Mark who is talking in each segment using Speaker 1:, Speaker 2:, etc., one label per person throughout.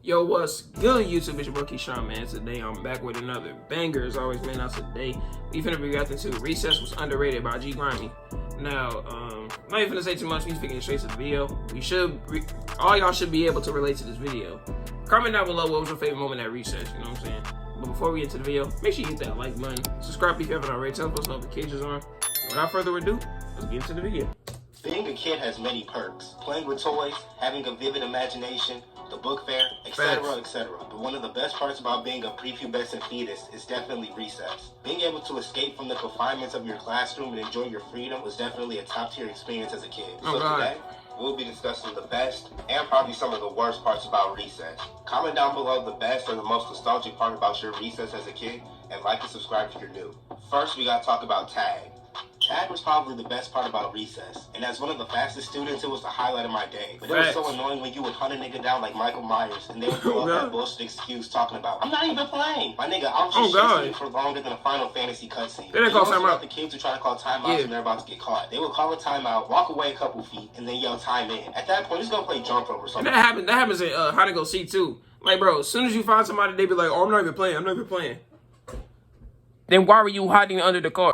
Speaker 1: Yo, what's good, YouTube? It's your boy Keyshawn, man. Today I'm back with another banger. As always, man. Out today, we finna be reacting to Recess Was Underrated by G Grimy. Now, I'm not even finna say too much. We finna get straight to the video. All y'all should be able to relate to this video. Comment down below what was your favorite moment at Recess. You know what I'm saying? But before we get to the video, make sure you hit that like button. Subscribe if you haven't already. Turn post notifications on. Without further ado, let's get into the video.
Speaker 2: Being a kid has many perks. Playing with toys, having a vivid imagination, the book fair, etc., etc. But one of the best parts about being a prepubescent fetus is definitely recess. Being able to escape from the confinements of your classroom and enjoy your freedom was definitely a top-tier experience as a kid. Today, we'll be discussing the best and probably some of the worst parts about recess. Comment down below the best or the most nostalgic part about your recess as a kid, and like and subscribe if you're new. First, we gotta talk about tag. Tag was probably the best part about recess, and as one of the fastest students, it was the highlight of my day. But it was so annoying when you would hunt a nigga down like Michael Myers, and they would throw up that bullshit excuse talking about, I'm not even playing. My nigga, I was just chasing you for longer than a Final Fantasy cutscene.
Speaker 1: They didn't call timeout.
Speaker 2: The kids who try to call timeouts when they're about to get caught. They would call a timeout, walk away a couple feet, and then yell time in. At that point, just go play jump rope or something.
Speaker 1: And that happens in Hide and Go Seek too. Like, bro, as soon as you find somebody, they be like, oh, I'm not even playing. Then why were you hiding under the car?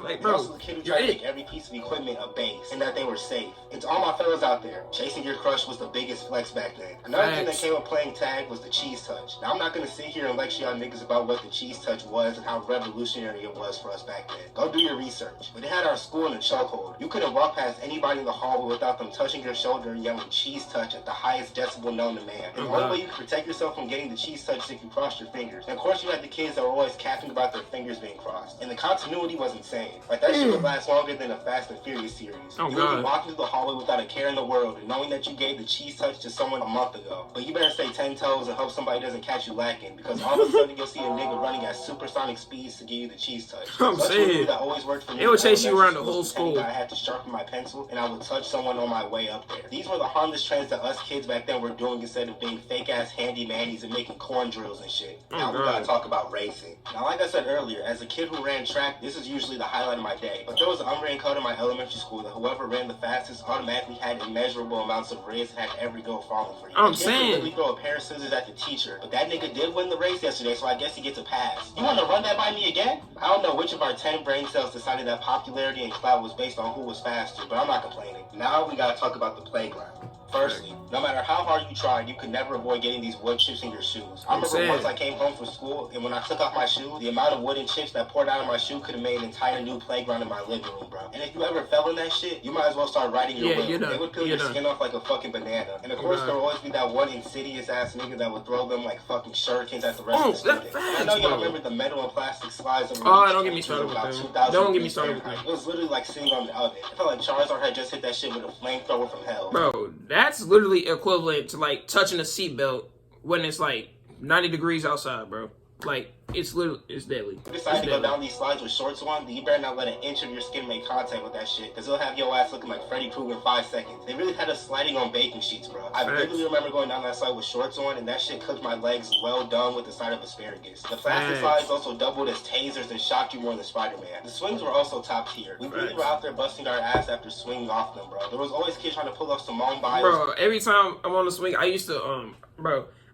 Speaker 1: Like, bro,
Speaker 2: also the kid who tried to make every piece of equipment a base and that they were safe. And to all my fellas out there, chasing your crush was the biggest flex back then. Another thing that came with playing tag was the cheese touch. Now, I'm not going to sit here and lecture y'all niggas about what the cheese touch was and how revolutionary it was for us back then. Go do your research. But it had our school in a chokehold. You couldn't walk past anybody in the hallway without them touching your shoulder and yelling cheese touch at the highest decibel known to man. And the only way you could protect yourself from getting the cheese touch is if you crossed your fingers. And of course, you had the kids that were always capping about their fingers being crossed. And the continuity was insane. Like, that shit would last longer than a Fast and Furious series. You would be walking through the hallway without a care in the world and knowing that you gave the cheese touch to someone a month ago. But you better stay 10 toes and hope somebody doesn't catch you lacking, because all of a sudden you'll see a nigga running at supersonic speeds to give you the cheese touch.
Speaker 1: I'm saying,
Speaker 2: that always worked for me.
Speaker 1: It would chase you around the whole school.
Speaker 2: I had to sharpen my pencil and I would touch someone on my way up there. These were the harmless trends that us kids back then were doing instead of being fake ass handy mannies and making corn drills and shit. Now we gotta talk about racing. Now, like I said earlier, as a kid who ran track, this is usually the highlight of my day. But there was an unwritten code in my elementary school that whoever ran the fastest automatically had immeasurable amounts of reds and had every goal falling for you.
Speaker 1: I'm saying,
Speaker 2: literally throw a pair of scissors at the teacher, but that nigga did win the race yesterday, so I guess he gets a pass. You want to run that by me again? I don't know which of our 10 brain cells decided that popularity and clout was based on who was faster, but I'm not complaining. Now we gotta talk about the playground. Firstly, no matter how hard you tried, you could never avoid getting these wood chips in your shoes. I remember once I came home from school, and when I took off my shoe, the amount of wooden chips that poured out of my shoe could have made an entire new playground in my living room, bro. And if you ever fell in that shit, you might as well start riding your wheel. They would peel your skin off like a fucking banana. And of course, there would always be that one insidious ass nigga that would throw them like fucking shurikens at the rest of the students. I know y'all remember the metal and plastic slides that were
Speaker 1: don't get me started with that. Don't get me started with that.
Speaker 2: It was literally like sitting on the oven. I felt like Charizard had just hit that shit with a flamethrower from hell.
Speaker 1: Bro, that's literally equivalent to like touching a seatbelt when it's like 90 degrees outside, bro. Like, it's deadly.
Speaker 2: You decide to go down these slides with shorts on, then you better not let an inch of your skin make contact with that shit, because it'll have your ass looking like Freddy Krueger in 5 seconds. They really had us sliding on baking sheets, bro. I vividly remember going down that slide with shorts on, and that shit cooked my legs well done with the side of asparagus. The plastic slides also doubled as tasers and shocked you more than Spider-Man. The swings were also top tier. We really were out there busting our ass after swinging off them, bro. There was always kids trying to pull off Simone Biles. Bro,
Speaker 1: every time I'm on the swing, I used to,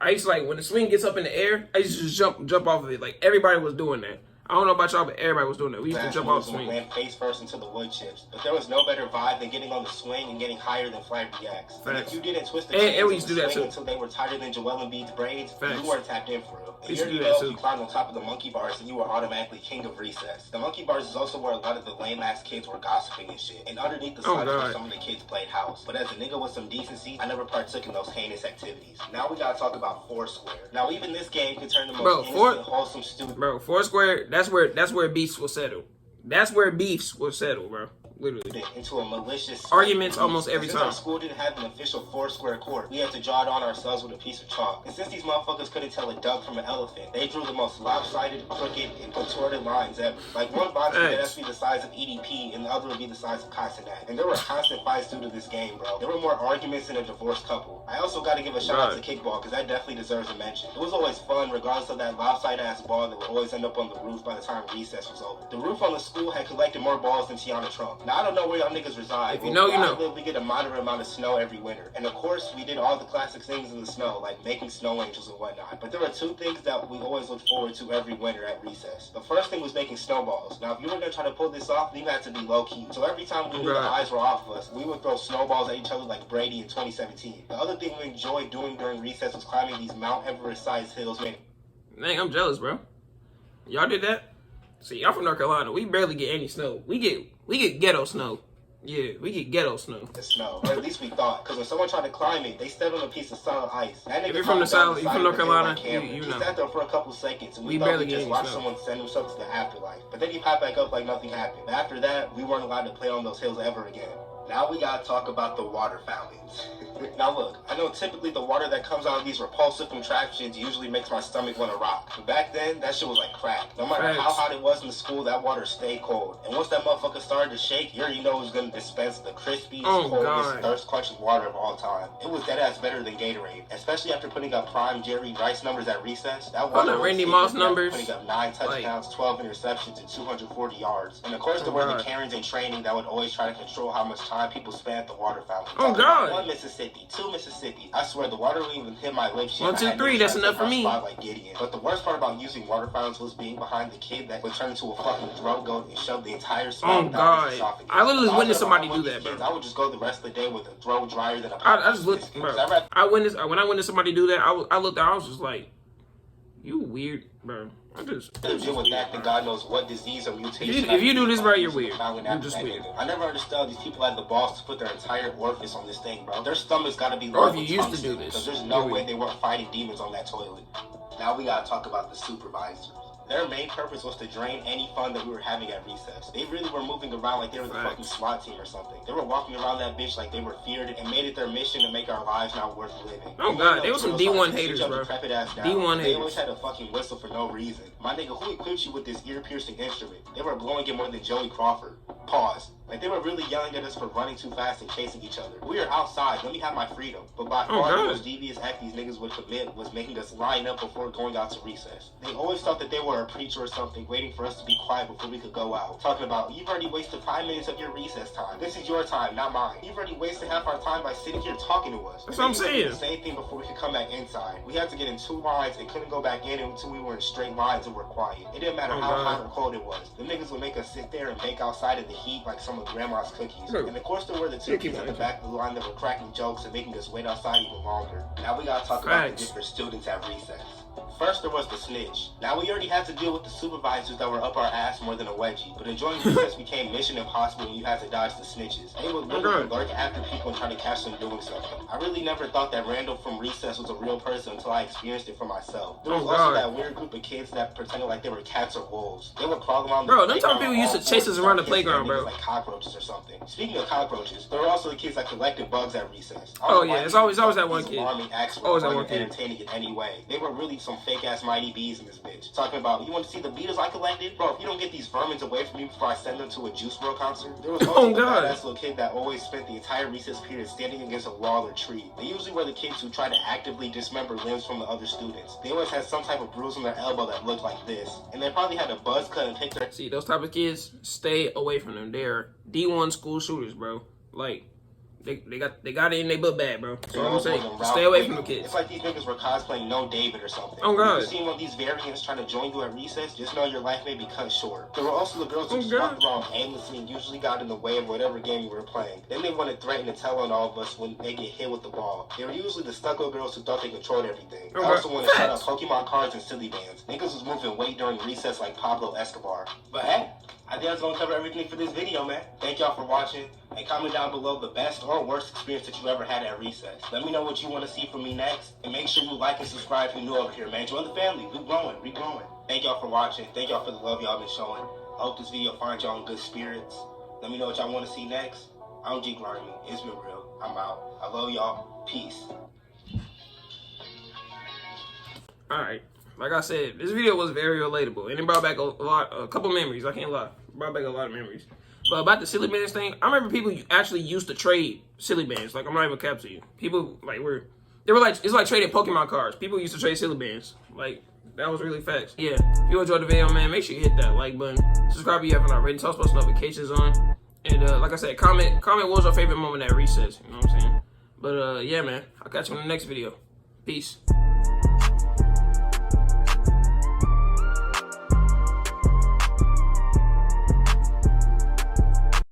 Speaker 1: like, when the swing gets up in the air, I used to just jump off of it. Like, everybody was doing that. I don't know about y'all, but everybody was doing that. We used to jump off the swing.
Speaker 2: Land face first into the wood chips. But there was no better vibe than getting on the swing and getting higher than Flag Reacts. And if you didn't twist the chains
Speaker 1: we used to do that too
Speaker 2: until they were tighter than Joel Embiid's braids, you weren't tapped in for real. And you climbed on top of the monkey bars and you were automatically king of recess. The monkey bars is also where a lot of the lame ass kids were gossiping and shit. And underneath the slides where some of the kids played house. But as a nigga with some decency, I never partook in those heinous activities. Now we gotta talk about Foursquare. Now even this game can turn the most innocent, wholesome, stupid.
Speaker 1: Bro, Foursquare, that's where beefs will settle. That's where beefs will settle, bro. Literally.
Speaker 2: Into a malicious
Speaker 1: arguments almost every time.
Speaker 2: Our school didn't have an official Foursquare court. We had to draw it on ourselves with a piece of chalk. And since these motherfuckers couldn't tell a duck from an elephant, they drew the most lopsided, crooked, and contorted lines ever. Like, one box would be the size of EDP, and the other would be the size of Castanet. And there were constant fights due to this game, bro. There were more arguments than a divorced couple. I also got to give a shout out to kickball, because that definitely deserves a mention. It was always fun, regardless of that lopsided ass ball that would always end up on the roof by the time recess was over. The roof on the school had collected more balls than Tiana Trump. Now, I don't know where y'all niggas reside.
Speaker 1: If you know, you know.
Speaker 2: We get a moderate amount of snow every winter. And of course, we did all the classic things in the snow, like making snow angels and whatnot. But there were two things that we always looked forward to every winter at recess. The first thing was making snowballs. Now, if you were gonna try to pull this off, you had to be low-key. So every time we knew the eyes were off of us, we would throw snowballs at each other like Brady in 2017. The other thing we enjoyed doing during recess was climbing these Mount Everest-sized hills. Man,
Speaker 1: I'm jealous, bro. Y'all did that? See, I'm from North Carolina. We barely get any snow. We get ghetto snow. Yeah, we get ghetto snow.
Speaker 2: The snow, or at least we thought. Because when someone tried to climb it, they stepped on a piece of solid ice.
Speaker 1: If you're from the South, you're from North Carolina, you know.
Speaker 2: He sat there for a couple seconds, and we thought
Speaker 1: barely
Speaker 2: we just watched someone send himself to the afterlife. But then he popped back up like nothing happened. But after that, we weren't allowed to play on those hills ever again. Now we gotta talk about the water fountains. Now look, I know typically the water that comes out of these repulsive contraptions usually makes my stomach want to rock. But back then, that shit was like crack. No matter how hot it was in the school, that water stayed cold. And once that motherfucker started to shake, you already know it was gonna dispense the crispiest, coldest, thirst-quenching water of all time. It was deadass better than Gatorade, especially after putting up prime Jerry Rice numbers at recess. That water was
Speaker 1: Randy Moss numbers,
Speaker 2: putting up 9 touchdowns, 12 interceptions, and 240 yards. And of course, there were the Karens in training that would always try to control how much time people spent at the water fountain.
Speaker 1: Oh God!
Speaker 2: 1 Mississippi, 2 Mississippi. I swear the water wouldn't even hit my lips.
Speaker 1: 1, 2, 3. That's enough for me.
Speaker 2: Like Gideon. But the worst part about using water fountains was being behind the kid that would turn into a fucking throat goat and shove the entire spot.
Speaker 1: Oh God! I literally witnessed somebody do that, bro.
Speaker 2: I would just go the rest of the day with a throat drier than a.
Speaker 1: I just looked, bro. When I witnessed somebody do that, I looked. I was just like, you weird, bro. I just
Speaker 2: deal with that, then God knows what disease or mutation.
Speaker 1: If you do this, bro, you're weird. You're just weird.
Speaker 2: I never understood these people had the balls to put their entire orifice on this thing, bro. Their stomach's got to be.
Speaker 1: Or if you used to do this,
Speaker 2: because there's no way they weren't fighting demons on that toilet. Now we gotta talk about the supervisors. Their main purpose was to drain any fun that we were having at recess. They really were moving around like they were the fucking SWAT team or something. They were walking around that bitch like they were feared and made it their mission to make our lives not worth living.
Speaker 1: Oh God, they were some D1 haters, bro. D1 haters.
Speaker 2: They always had a fucking whistle for no reason. My nigga, who equipped you with this ear-piercing instrument? They were blowing it more than Joey Crawford. Pause. Like, they were really yelling at us for running too fast and chasing each other. We were outside. Let me have my freedom. But by far, the most devious act these niggas would commit was making us line up before going out to recess. They always thought that they were a preacher or something, waiting for us to be quiet before we could go out. Talking about, you've already wasted 5 minutes of your recess time. This is your time, not mine. You've already wasted half our time by sitting here talking to us.
Speaker 1: That's what I'm saying.
Speaker 2: The same thing before we could come back inside. We had to get in 2 lines and couldn't go back in until we were in straight lines and were quiet. It didn't matter how hot or cold it was. The niggas would make us sit there and bake outside in the heat like some of grandma's cookies. And of course there were the 2 kids at the back of the line that were cracking jokes and making us wait outside even longer. Now we gotta talk about the different students at recess. First, there was the snitch. Now, we already had to deal with the supervisors that were up our ass more than a wedgie, but enjoying recess became mission impossible when you had to dodge the snitches. They would literally lurk after people and try to catch them doing something. I really never thought that Randall from recess was a real person until I experienced it for myself. There was also that weird group of kids that pretended like they were cats or wolves. They would crawl around the playground. Bro, them type of people used to chase us around the playground, bro. Like cockroaches or something. Speaking of cockroaches, there were also the kids that collected bugs at recess.
Speaker 1: Oh yeah, it's always that one kid.
Speaker 2: Always that one kid. Entertaining it anyway. They were really some fake ass mighty bees in this bitch. Talking about, you want to see the beetles I collected? Bro, if you don't get these vermins away from me before I send them to a Juice WRLD concert. There was also a badass little kid that always spent the entire recess period standing against a wall or tree. They usually were the kids who try to actively dismember limbs from the other students. They always had some type of bruise on their elbow that looked like this. And they probably had a buzz cut and picked their...
Speaker 1: See, those type of kids, stay away from them. They're D1 school shooters, bro. Like... They got it in their butt bad, bro. So I'm saying, stay away from the kids.
Speaker 2: It's like these niggas were cosplaying No David or something.
Speaker 1: Oh God!
Speaker 2: If you see one of these variants trying to join you at recess, just know your life may be cut short. There were also the girls who just walked around aimlessly and usually got in the way of whatever game we were playing. Then they want to threaten to tell on all of us when they get hit with the ball. They were usually the stucco girls who thought they controlled everything. I also want to shout out Pokemon cards and silly bands. Niggas was moving weight during recess like Pablo Escobar. But hey, I think that's gonna cover everything for this video, man. Thank y'all for watching. And comment down below the best or worst experience that you ever had at recess. Let me know what you want to see from me next. And make sure you like and subscribe if you're new over here, man. Join the family. We're growing. We're growing. Thank y'all for watching. Thank y'all for the love y'all been showing. I hope this video finds y'all in good spirits. Let me know what y'all want to see next. I'm G Grimy. It's been real. I'm out. I love y'all. Peace.
Speaker 1: Alright. Like I said, this video was very relatable. And it brought back a couple memories. I can't lie. It brought back a lot of memories. But about the silly bands thing, I remember people actually used to trade silly bands. Like, I'm not even cap to you. People, like, it's like trading Pokemon cards. People used to trade silly bands. Like, that was really facts. Yeah, if you enjoyed the video, man, make sure you hit that like button. Subscribe if you haven't already. Turn post notifications on. And like I said, comment what was your favorite moment at recess. You know what I'm saying? But yeah, man, I'll catch you in the next video. Peace.